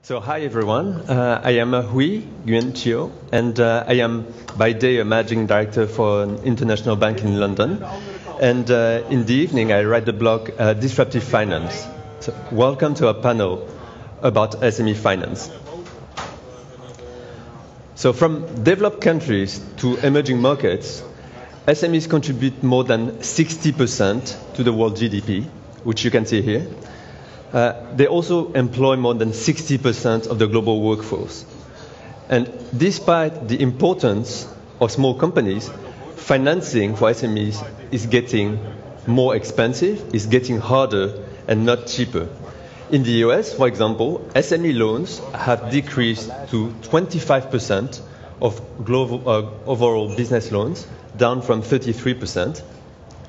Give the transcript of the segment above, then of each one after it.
So hi everyone, I am Nguyen Trieu, and I am by day a managing director for an international bank in London. And in the evening I write the blog Disruptive Finance. So welcome to our panel about SME finance. So from developed countries to emerging markets, SMEs contribute more than 60% to the world GDP, which you can see here. They also employ more than 60% of the global workforce. And despite the importance of small companies, financing for SMEs is getting more expensive, is getting harder, and not cheaper. In the US, for example, SME loans have decreased to 25% of global overall business loans, down from 33%.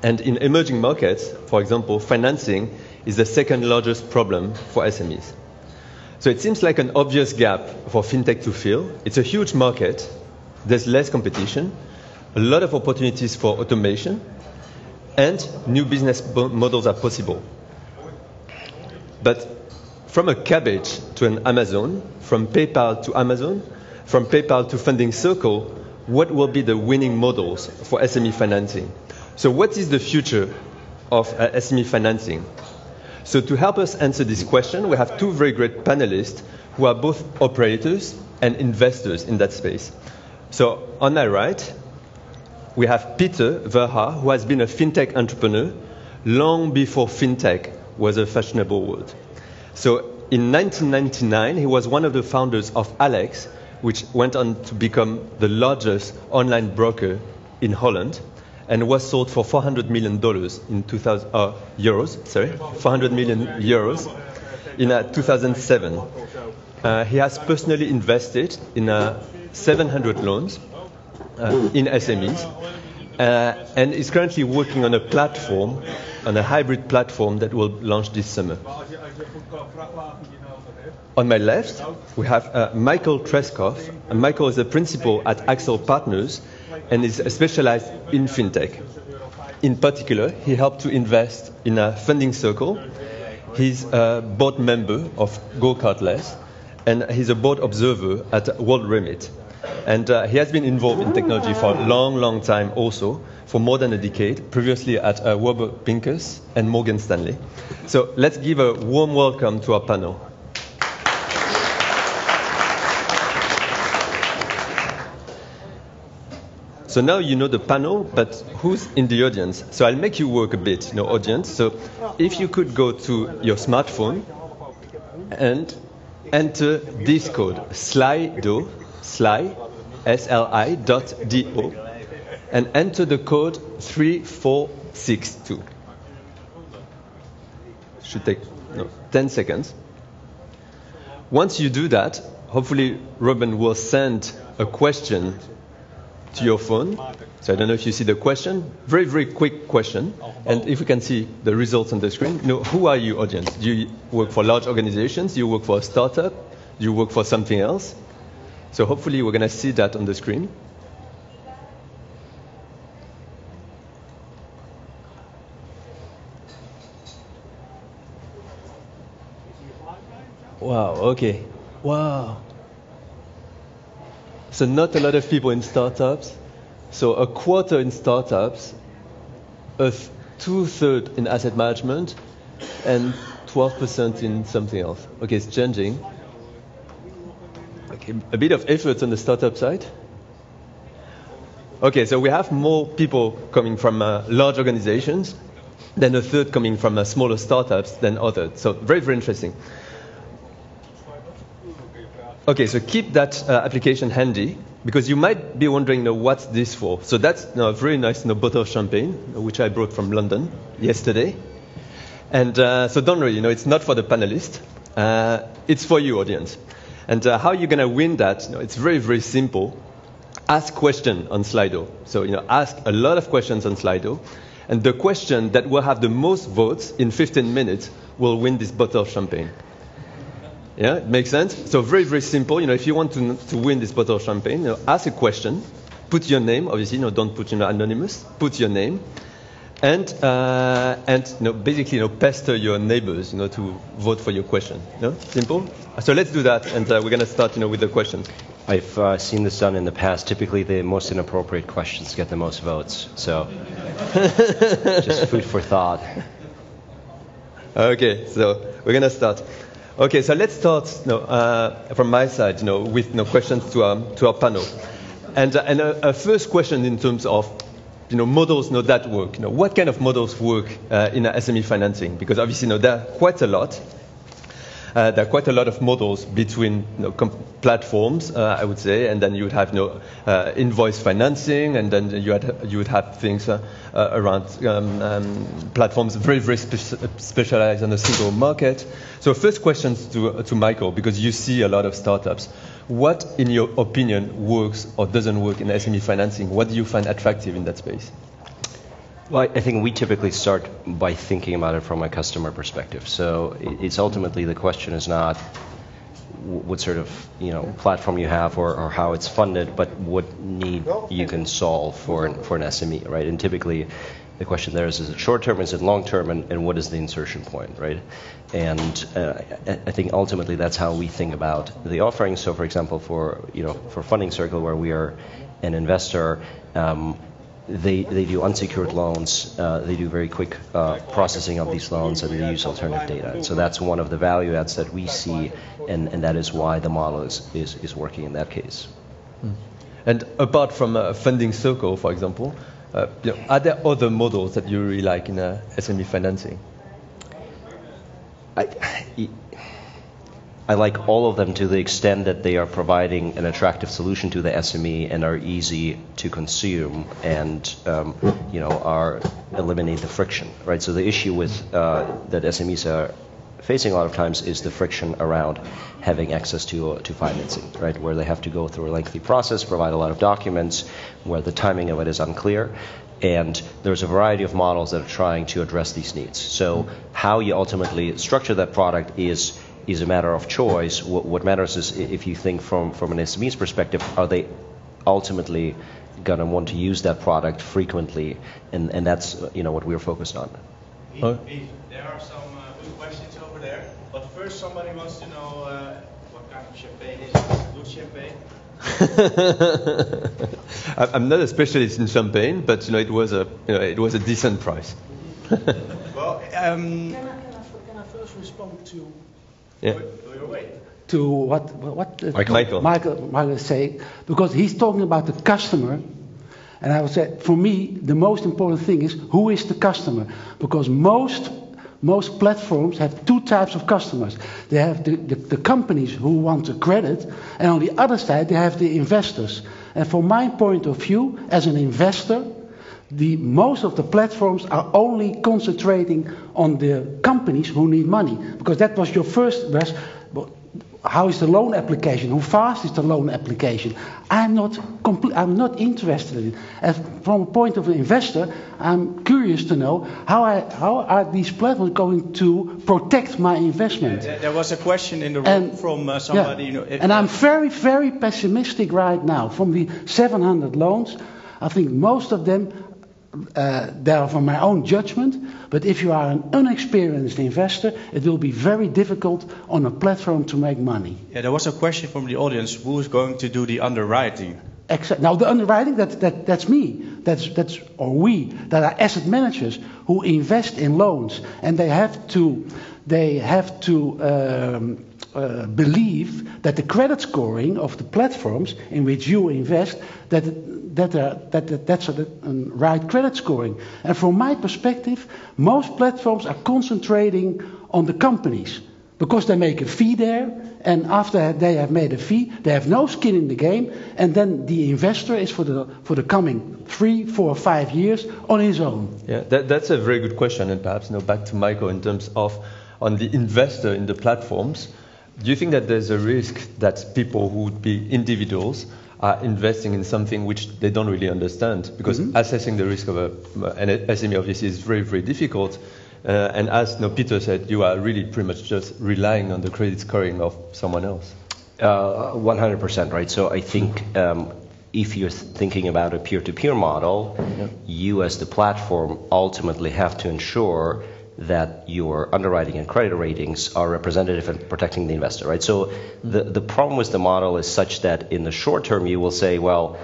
And in emerging markets, for example, financing is the second largest problem for SMEs. So it seems like an obvious gap for fintech to fill. It's a huge market, there's less competition, a lot of opportunities for automation, and new business models are possible. But from a cabbage to an Amazon, from PayPal to Amazon, from PayPal to Funding Circle, what will be the winning models for SME financing? So what is the future of SME financing? So to help us answer this question, we have two very great panelists who are both operators and investors in that space. So on my right, we have Peter Verha, who has been a fintech entrepreneur long before fintech was a fashionable word. So in 1999, he was one of the founders of Alex, which went on to become the largest online broker in Holland, and was sold for $400 million in 400 million euros in 2007. He has personally invested in 700 loans in SMEs, and is currently working on a platform, on a hybrid platform that will launch this summer. On my left, we have Michael Treskow. Michael is a principal at Accel Partners and is specialized in fintech. In particular, he helped to invest in a Funding Circle. He's a board member of GoCardless, and he's a board observer at WorldRemit. And he has been involved in technology for a long, long time also, for more than a decade, previously at Warburg Pincus and Morgan Stanley. So let's give a warm welcome to our panel. So now you know the panel, but who's in the audience? So I'll make you work a bit, audience. So if you could go to your smartphone and enter this code, Slido, S-L-I.do, and enter the code 3462. Should take 10 seconds. Once you do that, hopefully Robin will send a question to your phone. So I don't know if you see the question. Very, very quick question. And if we can see the results on the screen. Who are you, audience? Do you work for large organizations? Do you work for a startup? Do you work for something else? So hopefully we're going to see that on the screen. Wow, okay. Wow. So not a lot of people in startups. So a quarter in startups, 2/3 in asset management, and 12% in something else. Okay, it's changing. Okay, a bit of effort on the startup side. Okay, so we have more people coming from large organizations, than 1/3 coming from smaller startups than others. So very, very interesting. Okay, so keep that application handy, because you might be wondering, what's this for? So that's a very nice bottle of champagne, which I brought from London yesterday. And so don't worry, it's not for the panelists. It's for you, audience. And how are you going to win that? It's very, very simple. Ask question on Slido. So ask a lot of questions on Slido. And the question that will have the most votes in 15 minutes will win this bottle of champagne. Yeah, it makes sense? So very, very simple. If you want to win this bottle of champagne, ask a question, put your name, obviously, don't put anonymous, put your name, and basically pester your neighbors to vote for your question. Simple. So let's do that, and we're going to start with the questions. I've seen this done in the past. Typically, the most inappropriate questions get the most votes. So just food for thought. Okay, so we're going to start. Okay, so let's start from my side with questions to our panel. And a first question in terms of models that work. What kind of models work in SME financing? Because obviously there are quite a lot. There are quite a lot of models between platforms, I would say, and then you would have invoice financing, and then you would have things around platforms very, very specialized on a single market. So first questions to Michael, because you see a lot of startups. What, in your opinion, works or doesn't work in SME financing? What do you find attractive in that space? Well, I think we typically start by thinking about it from a customer perspective. So it's ultimately the question is not what sort of platform you have or how it's funded, but what need you can solve for an SME, right? And typically the question there is it short term, is it long term, and what is the insertion point, right? And I think ultimately that's how we think about the offering. So for example, for Funding Circle, where we are an investor, they do unsecured loans, they do very quick processing of these loans, and they use alternative data. And so that's one of the value adds that we see, and that is why the model is working in that case. And apart from Funding Circle, for example, are there other models that you really like in SME financing? I like all of them to the extent that they are providing an attractive solution to the SME and are easy to consume and are eliminate the friction, right? So the issue with that SMEs are facing a lot of times is the friction around having access to financing, right? Where they have to go through a lengthy process, provide a lot of documents, where the timing of it is unclear. And there's a variety of models that are trying to address these needs. So how you ultimately structure that product is a matter of choice. What matters is if you think from an SME's perspective, are they ultimately going to want to use that product frequently? And that's what we're focused on. There are some good questions over there. But first, somebody wants to know what kind of champagne is good champagne? I'm not a specialist in champagne, but it was a decent price. Well, can I first respond to? Yeah. To what Michael is saying, because he's talking about the customer, and I would say for me the most important thing is who is the customer, because most platforms have two types of customers. They have the companies who want the credit, and on the other side they have the investors. And from my point of view, as an investor, most of the platforms are only concentrating on the companies who need money, because that was your first question. How is the loan application? How fast is the loan application? I'm not interested in it. As from a point of an investor, I'm curious to know how are these platforms going to protect my investment? Yeah, there was a question in the room from somebody. Yeah. And I'm very, very pessimistic right now. From the 700 loans, I think most of them, they are from my own judgment, but if you are an unexperienced investor, it will be very difficult on a platform to make money. Yeah, there was a question from the audience: who is going to do the underwriting? Now the underwriting, that's me, or we, that are asset managers who invest in loans, and they have to believe that the credit scoring of the platforms in which you invest, that's a right credit scoring. And from my perspective, most platforms are concentrating on the companies because they make a fee there, and after they have made a fee, they have no skin in the game, and then the investor is for the coming 3, 4, 5 years on his own. Yeah, that's a very good question, and perhaps back to Michael in terms of on the investor in the platforms. Do you think that there's a risk that people who would be individuals are investing in something which they don't really understand? Because assessing the risk of an SME obviously is very, very difficult. And as Peter said, you are really pretty much just relying on the credit scoring of someone else. 100%, right? So I think if you're thinking about a peer-to-peer model, you as the platform ultimately have to ensure that your underwriting and credit ratings are representative and protecting the investor, right? So the problem with the model is such that in the short term you will say, well,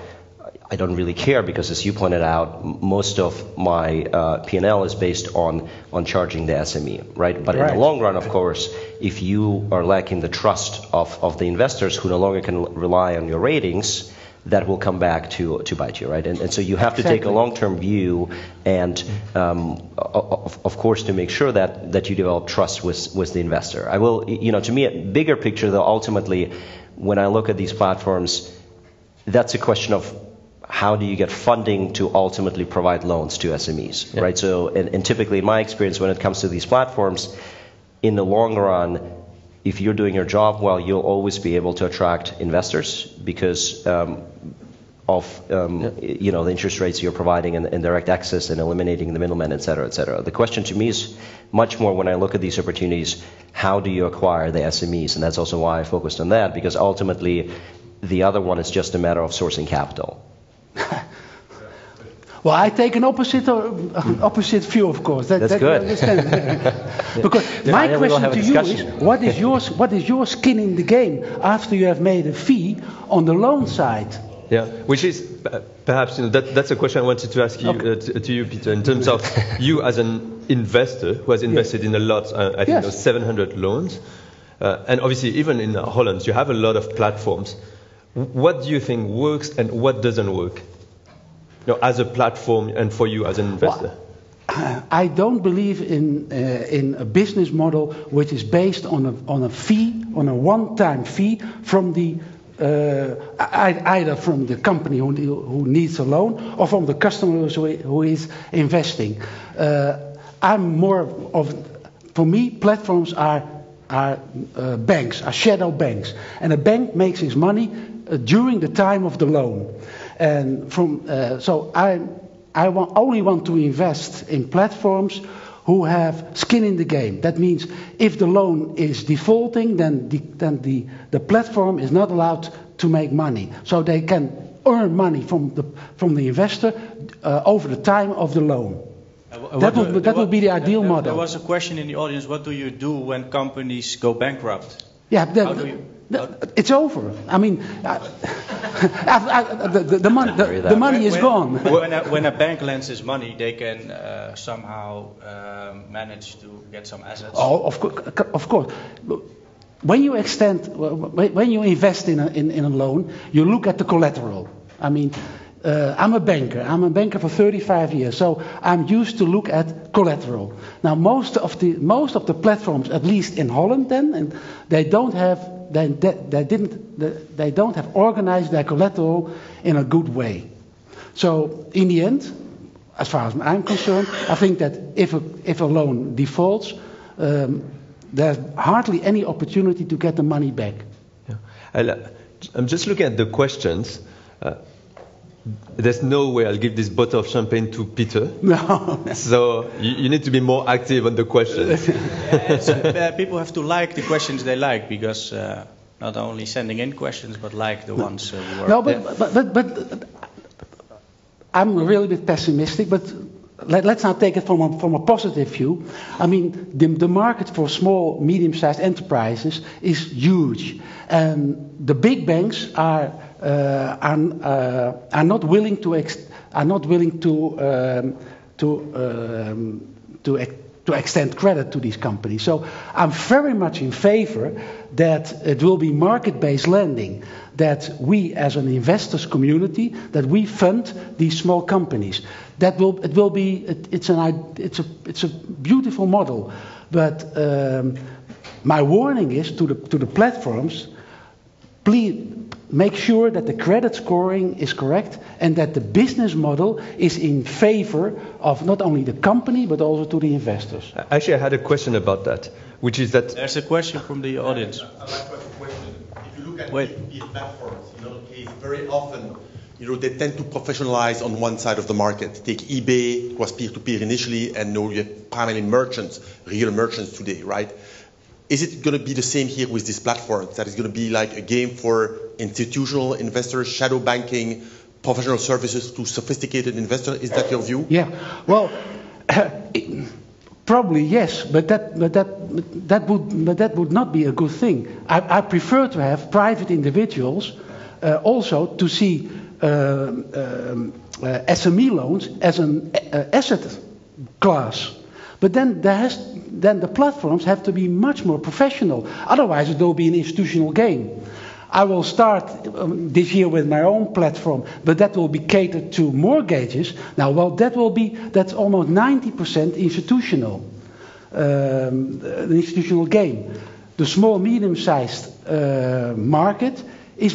I don't really care because, as you pointed out, most of my P&L is based on charging the SME, right? But in the long run, of course, if you are lacking the trust of the investors who no longer can rely on your ratings, that will come back to bite you, right? And so you have to take a long-term view and, of course, to make sure that you develop trust with the investor. I will, to me, a bigger picture, though, ultimately, when I look at these platforms, that's a question of how do you get funding to ultimately provide loans to SMEs, right? So, and typically in my experience when it comes to these platforms, in the long run, if you're doing your job well, you'll always be able to attract investors because of the interest rates you're providing and direct access and eliminating the middlemen, et cetera, et cetera. The question to me is much more when I look at these opportunities, how do you acquire the SMEs? And that's also why I focused on that, because ultimately the other one is just a matter of sourcing capital. Well, I take an opposite view, of course. That's good. Because my question to you is, what is your skin in the game after you have made a fee on the loan side? Yeah, which is perhaps that's a question I wanted to ask you to you, Peter, in terms of you as an investor who has invested in a lot, I think 700 loans, and obviously even in Holland you have a lot of platforms. What do you think works and what doesn't work? As a platform and for you as an investor? Well, I don't believe in a business model which is based on a fee, on a one-time fee from the either from the company who needs a loan or from the customer who is investing. I'm more of, for me, platforms are banks, are shadow banks, and a bank makes its money during the time of the loan. And so I only want to invest in platforms who have skin in the game. That means if the loan is defaulting, then the platform is not allowed to make money. So they can earn money from the investor over the time of the loan. That would be the ideal model. There was a question in the audience: what do you do when companies go bankrupt? Yeah, it's over. I mean, the money is gone. When a bank lends its money, they can somehow manage to get some assets. Oh, of course. When you invest in a loan, you look at the collateral. I mean, I'm a banker. I'm a banker for 35 years, so I'm used to look at collateral. Now, most of the platforms, at least in Holland, and they don't have organized their collateral in a good way. So, in the end, as far as I'm concerned, I think that if a loan defaults, there's hardly any opportunity to get the money back. Yeah. I'm just looking at the questions. There's no way I'll give this bottle of champagne to Peter. No. So you need to be more active on the questions. People have to like the questions they like, because not only sending in questions, but like the ones who are... No, but I'm really a bit pessimistic, but let's now take it from a positive view. I mean, the market for small, medium-sized enterprises is huge, and the big banks are not willing to extend credit to these companies. So I'm very much in favor that it will be market-based lending, that we as an investors community, that we fund these small companies. It's a beautiful model, but my warning is to the platforms: please make sure that the credit scoring is correct and that the business model is in favor of not only the company but also to the investors. Actually, I had a question about that, which is that... There's a question from the audience. I'd like to ask a question. If you look at P2P platforms, very often, they tend to professionalize on one side of the market. Take eBay, it was peer-to-peer initially, and now you have primarily merchants, real merchants today, right? Is it going to be the same here with these platforms? That is going to be like a game for institutional investors, shadow banking, professional services to sophisticated investors. Is that your view? Yeah. Well, probably yes, but that would not be a good thing. I prefer to have private individuals also to see SME loans as an asset class. But then the platforms have to be much more professional. Otherwise, it will be an institutional game. I will start this year with my own platform, but that will be catered to mortgages. Now, well, that's almost 90% institutional, the institutional game. The small, medium-sized market is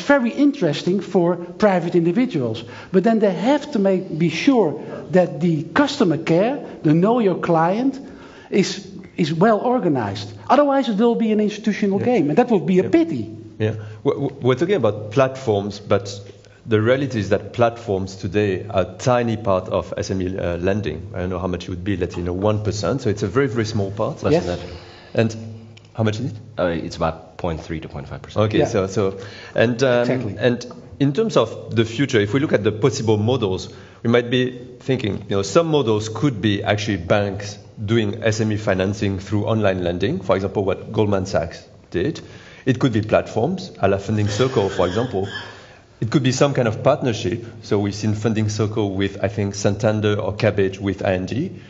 very interesting for private individuals. But then they have to be sure that the customer care, the know your client, is well organized. Otherwise, it will be an institutional game, and that would be a pity. Yeah, we're talking about platforms, but the reality is that platforms today are a tiny part of SME lending. I don't know how much it would be, let's say 1%, so it's a very, very small part. Less than that. And how much is it? It's about 0.3 to 0.5%. Okay, yeah. Exactly. And in terms of the future, if we look at the possible models, we might be thinking, some models could be actually banks doing SME financing through online lending, for example, what Goldman Sachs did. It could be platforms, a la Funding Circle, for example. It could be some kind of partnership. So we've seen Funding Circle with, I think, Santander or Cabbage with ING.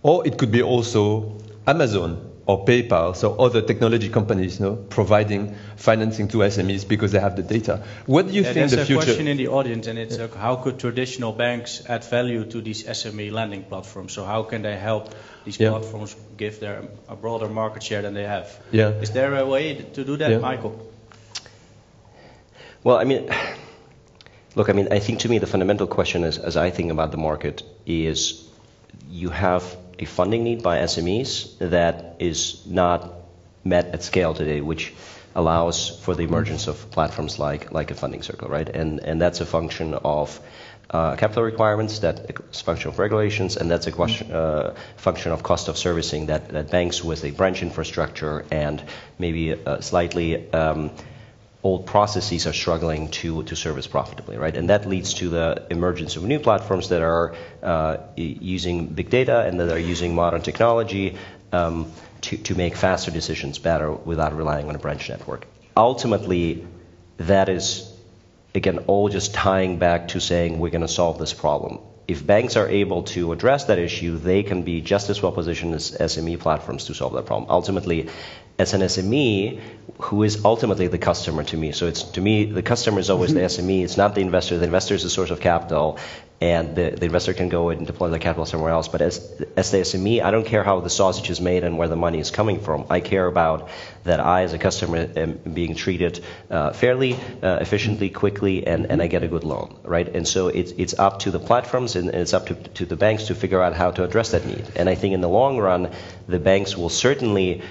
Or it could be also Amazon or PayPal, so other technology companies, providing financing to SMEs because they have the data. What do you think the future? There's a question in the audience, and it's how could traditional banks add value to these SME lending platforms? So how can they help these platforms give them a broader market share than they have? Yeah. Is there a way to do that, Michael? Well, I think to me the fundamental question is, as I think about the market, is you have a funding need by SMEs that is not met at scale today, which allows for the emergence of platforms like a Funding Circle, right? And that's a function of capital requirements, that's a function of regulations, and that's a function of cost of servicing that banks with a branch infrastructure and maybe slightly old processes are struggling to service profitably, right? And that leads to the emergence of new platforms that are using big data and that are using modern technology to make faster decisions better without relying on a branch network. Ultimately, that is, again, all just tying back to saying we're going to solve this problem. If banks are able to address that issue, they can be just as well positioned as SME platforms to solve that problem. Ultimately, as an SME, who is ultimately the customer to me. So it's, to me, the customer is always the SME. It's not the investor. The investor is the source of capital, and the investor can go and deploy the capital somewhere else. But as the SME, I don't care how the sausage is made and where the money is coming from. I care about that I, as a customer, am being treated fairly, efficiently, quickly, and I get a good loan, right? And so it's up to the platforms and it's up to the banks to figure out how to address that need. And I think in the long run, the banks will certainly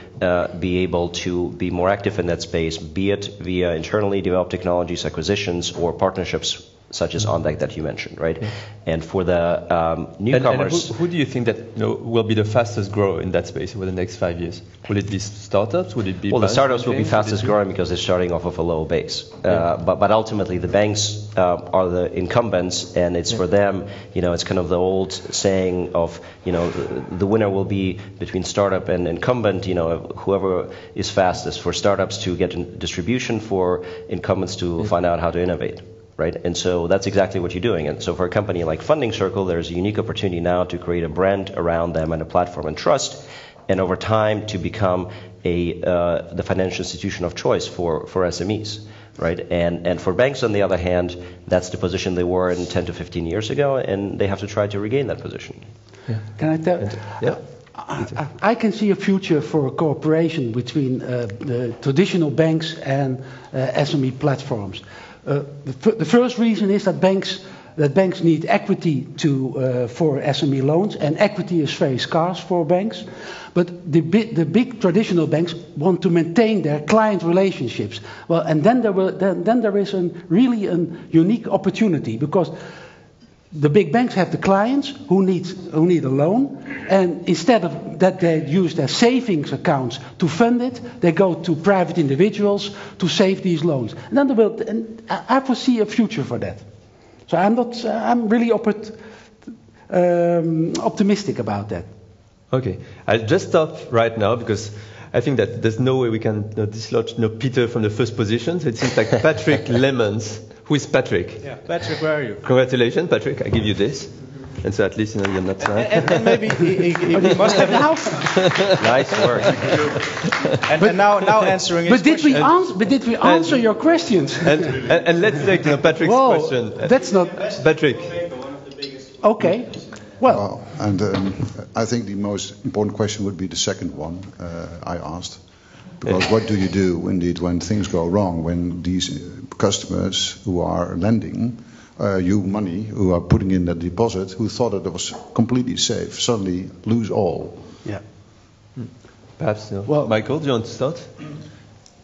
be able to be more active in that space, be it via internally developed technologies, acquisitions, or partnerships such as OnDeck that you mentioned, right? Yeah. And for the newcomers... And who do you think that will be the fastest grower in that space over the next 5 years? Will it be startups? Would it be... Well, the startups will be fastest growing because they're starting off of a low base. But ultimately, the banks are the incumbents, and it's for them, it's kind of the old saying of, the winner will be between startup and incumbent, whoever is fastest, for startups to get distribution, for incumbents to find out how to innovate. Right? And so that's exactly what you're doing. And so for a company like Funding Circle, there's a unique opportunity now to create a brand around them and a platform and trust, and over time to become the financial institution of choice for SMEs. Right? And for banks, on the other hand, that's the position they were in 10 to 15 years ago, and they have to try to regain that position. Yeah. Can I tell? Yeah. I can see a future for a cooperation between the traditional banks and SME platforms. The first reason is that banks need equity for SME loans, and equity is very scarce for banks. But the big traditional banks want to maintain their client relationships. Well, and then there is really a unique opportunity, because the big banks have the clients who need a loan, and instead of that they use their savings accounts to fund it, they go to private individuals to save these loans. And then I foresee a future for that. So I'm really optimistic about that. Okay, I'll just stop right now because I think that there's no way we can dislodge Peter from the first position. So it seems like Patrick Lemons. Who is Patrick? Yeah, Patrick, where are you? Congratulations, Patrick. I give you this. And so at least you're not and maybe he must have now. Nice work. and now answering his question. But did we answer your questions? And let's take Patrick's question. That's not Patrick. Okay. Well, and I think the most important question would be the second one I asked. Because what do you do indeed when things go wrong, when these customers who are lending you money, who are putting in that deposit, who thought that it was completely safe, suddenly lose all? Yeah. Perhaps, Michael, do you want to start?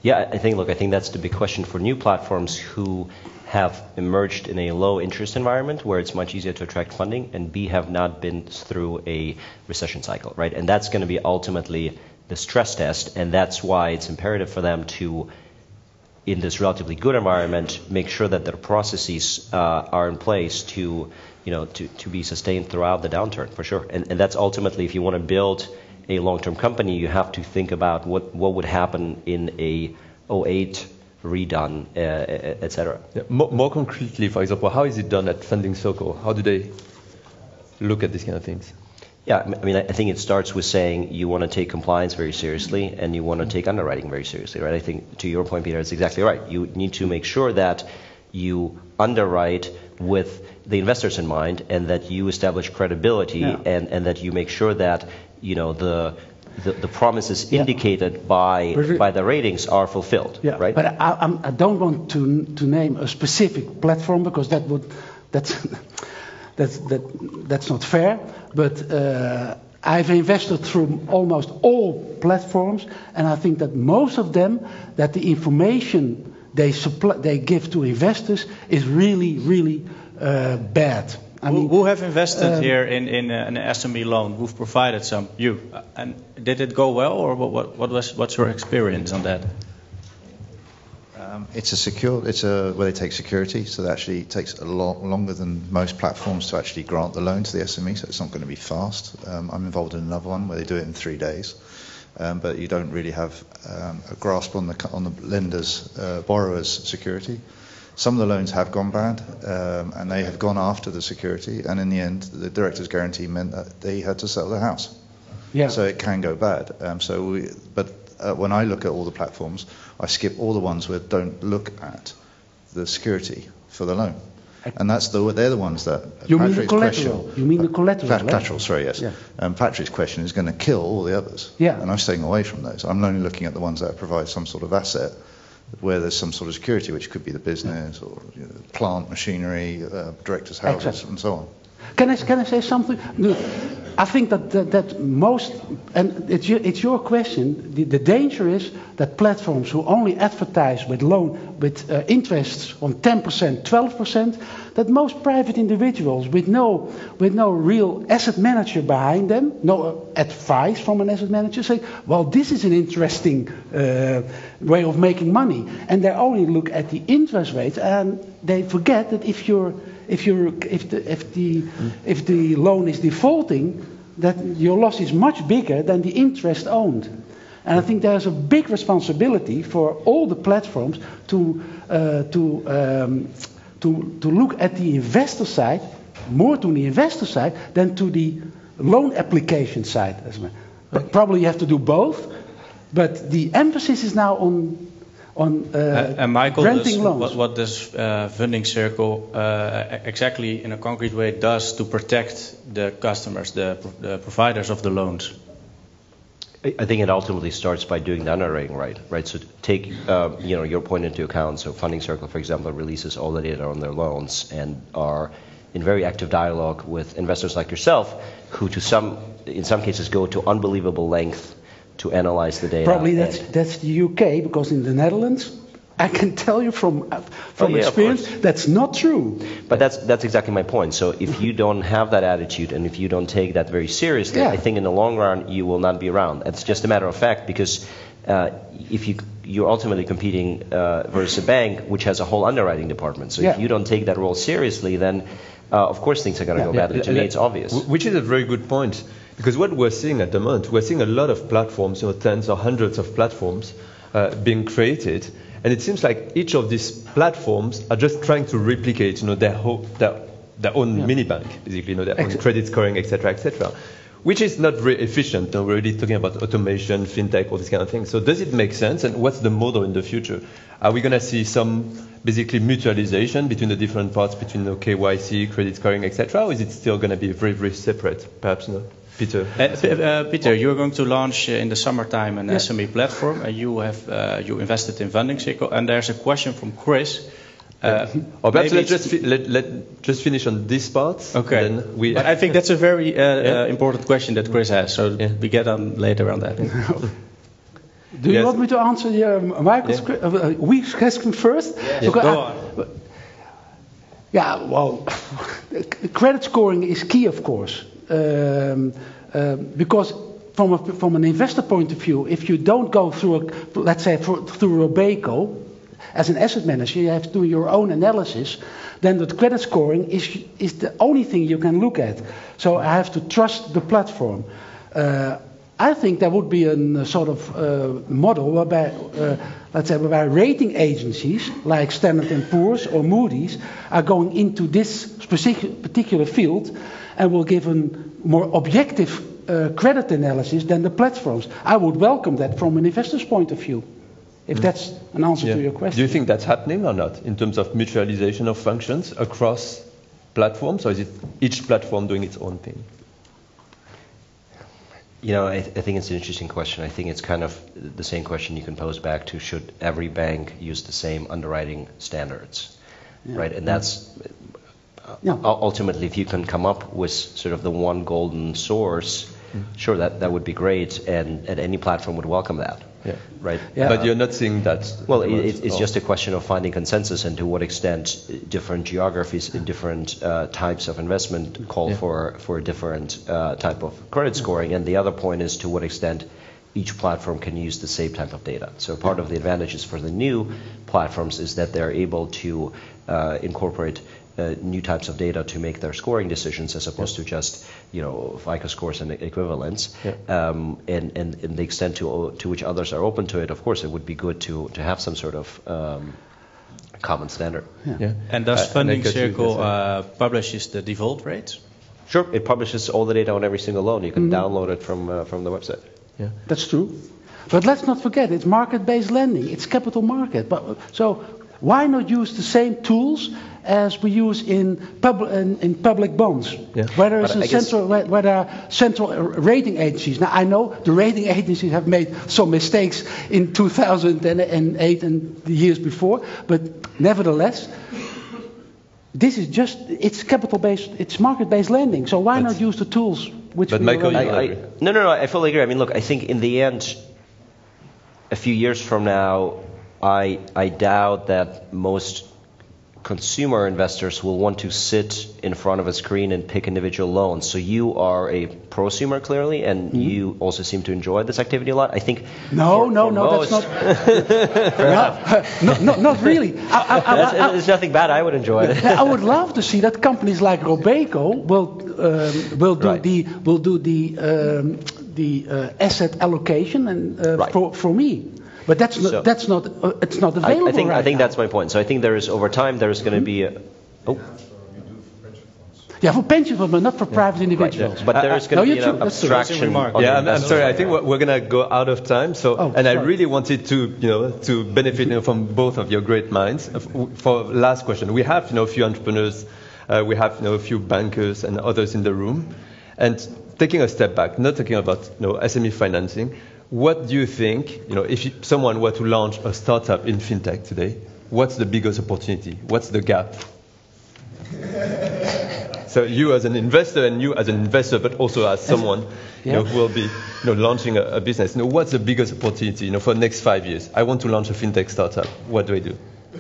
Yeah, I think that's the big question for new platforms who have emerged in a low interest environment where it's much easier to attract funding, and B, have not been through a recession cycle, right? And that's going to be ultimately the stress test, and that's why it's imperative for them to, in this relatively good environment, make sure that their processes are in place to be sustained throughout the downturn, for sure. And that's ultimately, if you want to build a long-term company, you have to think about what would happen in a 2008 redone, etc. Yeah, more concretely, for example, how is it done at Funding Circle? How do they look at these kind of things? Yeah, I mean, I think it starts with saying you want to take compliance very seriously and you want to take underwriting very seriously, right? I think to your point, Peter, it's exactly right. You need to make sure that you underwrite with the investors in mind and that you establish credibility and that you make sure that, the promises indicated by the ratings are fulfilled, right? But I don't want to name a specific platform because that's not fair. But I've invested through almost all platforms, and I think that most of them, that the information they give to investors is really, really bad. I mean, who have invested here in an SME loan? Who've provided some? You. And did it go well, or what's your experience on that? Where they take security, so that actually takes a lot longer than most platforms to actually grant the loan to the SME, so it's not going to be fast. I'm involved in another one where they do it in 3 days, but you don't really have a grasp on the lender's, borrower's security. Some of the loans have gone bad, and they have gone after the security, and in the end, the director's guarantee meant that they had to sell the house. Yeah. So it can go bad. When I look at all the platforms, I skip all the ones where don't look at the security for the loan. And they're the ones that... You mean the collateral? You mean the collateral? Collateral, sorry, yes. Yeah. Patrick's question is going to kill all the others. Yeah. And I'm staying away from those. I'm only looking at the ones that provide some sort of asset where there's some sort of security, which could be the business or plant, machinery, directors' houses, and so on. Can I say something? No, I think that most, and it's your question. The danger is that platforms who only advertise with interests on 10%, 12%, that most private individuals with no real asset manager behind them, no advice from an asset manager, say, well, this is an interesting way of making money, and they only look at the interest rates, and they forget that if the loan is defaulting, that your loss is much bigger than the interest owned. And I think there's a big responsibility for all the platforms to look at the investor side, more to the investor side than to the loan application side. Probably you have to do both, but the emphasis is now on and Michael, granting loans. What does Funding Circle exactly in a concrete way does to protect the customers, the providers of the loans? I think it ultimately starts by doing the underwriting right? So take your point into account. So Funding Circle, for example, releases all the data on their loans and are in very active dialogue with investors like yourself, who in some cases go to unbelievable length to analyze the data. Probably that's the UK, because in the Netherlands, I can tell you from experience, that's not true. But that's exactly my point. So if you don't have that attitude and if you don't take that very seriously, I think in the long run you will not be around. It's just a matter of fact, because if you're ultimately competing versus a bank which has a whole underwriting department. So if you don't take that role seriously, then of course things are going to go badly. To me, it's obvious. Which is a very good point, because what we're seeing at the moment, we're seeing a lot of platforms, tens or hundreds of platforms being created, and it seems like each of these platforms are just trying to replicate, their own mini bank, basically, their own credit scoring, etc., etc. Which is not very efficient. We're already talking about automation, fintech, all these kind of things. So does it make sense? And what's the model in the future? Are we going to see some basically mutualization between the different parts, between KYC, credit scoring, etc., or is it still going to be very, very separate? Perhaps, Peter? Peter, you're going to launch in the summertime an SME platform, and you invested in Funding Circle. And there's a question from Chris. Or perhaps let's just finish on this part. Okay. Then but I think that's a very important question that Chris has. So we get on later on that. Do you want me to answer Michael's question first? Yes, go on. Yeah, well, credit scoring is key, of course, because from an investor point of view, if you don't go through, let's say, through Robeco, as an asset manager, you have to do your own analysis. Then the credit scoring is the only thing you can look at. So I have to trust the platform. I think there would be a sort of model whereby, whereby rating agencies like Standard & Poor's or Moody's are going into this particular field and will give a more objective credit analysis than the platforms. I would welcome that from an investor's point of view. If that's an answer to your question. Do you think that's happening or not in terms of mutualization of functions across platforms, or is it each platform doing its own thing? I think it's an interesting question. I think it's kind of the same question you can pose back to should every bank use the same underwriting standards, right? And that's ultimately, if you can come up with sort of the one golden source, sure, that would be great, and any platform would welcome that. Yeah. Right. Yeah. But you're not seeing that. Well, it's just a question of finding consensus and to what extent different geographies and different types of investment call for a different type of credit scoring. And the other point is to what extent each platform can use the same type of data. So part of the advantages for the new platforms is that they're able to incorporate new types of data to make their scoring decisions as opposed to just FICO scores and equivalents. And the extent to which others are open to it, of course, it would be good to have some sort of common standard. And does Funding Circle publishes the default rates? Sure, it publishes all the data on every single loan. You can download it from the website. Yeah, that's true. But let's not forget, it's market-based lending. It's capital market. So why not use the same tools as we use in public bonds, where there are central rating agencies? Now, I know the rating agencies have made some mistakes in 2008 and the years before, but nevertheless, this is it's capital-based, it's market-based lending. So why not use the tools which we Michael, No, I fully agree. I mean, look, I think in the end, a few years from now, I doubt that most consumer investors will want to sit in front of a screen and pick individual loans. So you are a prosumer, clearly, and you also seem to enjoy this activity a lot. I think. No, that's not. Not really. There's nothing bad. I would enjoy it. I would love to see that companies like Robeco will do the asset allocation and for me. But it's not available. I think that's my point. So I think there is over time there is going to be for pension funds, but not for private individuals. But there is going to be an abstraction. I'm sorry. I think we're going to go out of time. So, I really wanted to benefit from both of your great minds. For last question, we have a few entrepreneurs, we have a few bankers and others in the room, and taking a step back, not talking about SME financing. What do you think, if someone were to launch a startup in fintech today, what's the biggest opportunity? What's the gap? So you as an investor and you as an investor, but also as someone who will be launching a business, what's the biggest opportunity for the next 5 years? I want to launch a fintech startup. What do I do?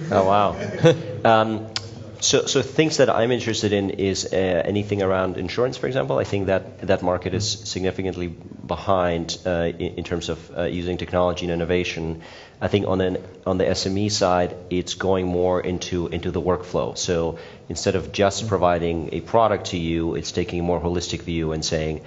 Oh, wow. So things that I'm interested in is anything around insurance, for example. I think that market is significantly behind in terms of using technology and innovation. I think on the SME side, it's going more into the workflow. So instead of just providing a product to you, it's taking a more holistic view and saying,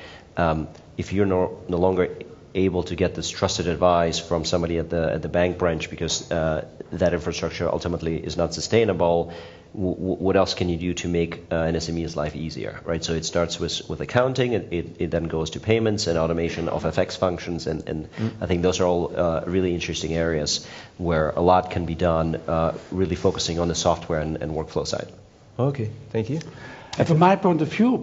if you're no longer able to get this trusted advice from somebody at the bank branch because that infrastructure ultimately is not sustainable, what else can you do to make an SME's life easier, right? So it starts with accounting, it then goes to payments and automation of FX functions, and I think those are all really interesting areas where a lot can be done, really focusing on the software and workflow side. Okay, thank you. And from my point of view,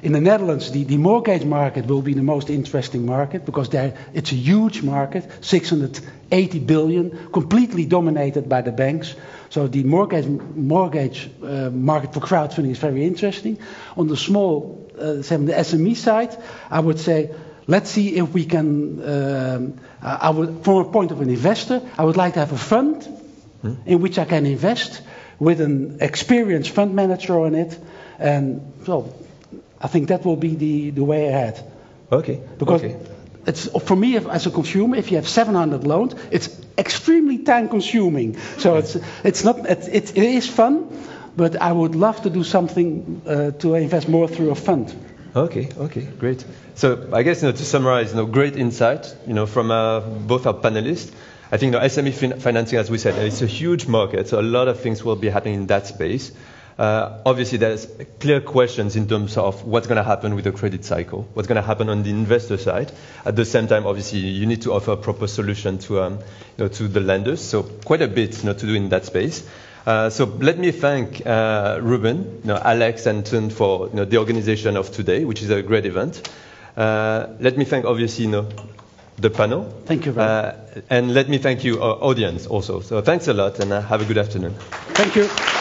in the Netherlands, the mortgage market will be the most interesting market because it's a huge market, 680 billion, completely dominated by the banks. So the mortgage market for crowdfunding is very interesting. On the small, the SME side, I would say, let's see if we can, from a point of an investor, I would like to have a fund in which I can invest with an experienced fund manager on it, and so I think that will be the way ahead. Okay. Because it's for me as a consumer, if you have 700 loans, it's extremely time consuming. So it is fun, but I would love to do something to invest more through a fund. Okay, great. So I guess to summarize, great insight, from both our panelists. I think SME financing, as we said, it's a huge market, so a lot of things will be happening in that space. Obviously, there's clear questions in terms of what's going to happen with the credit cycle, what's going to happen on the investor side. At the same time, obviously, you need to offer a proper solution to the lenders. So quite a bit to do in that space. So let me thank Ruben, Alex, and Tun for the organization of today, which is a great event. Let me thank, obviously, the panel. Thank you very much. And let me thank you, our audience, also. So thanks a lot, and have a good afternoon. Thank you.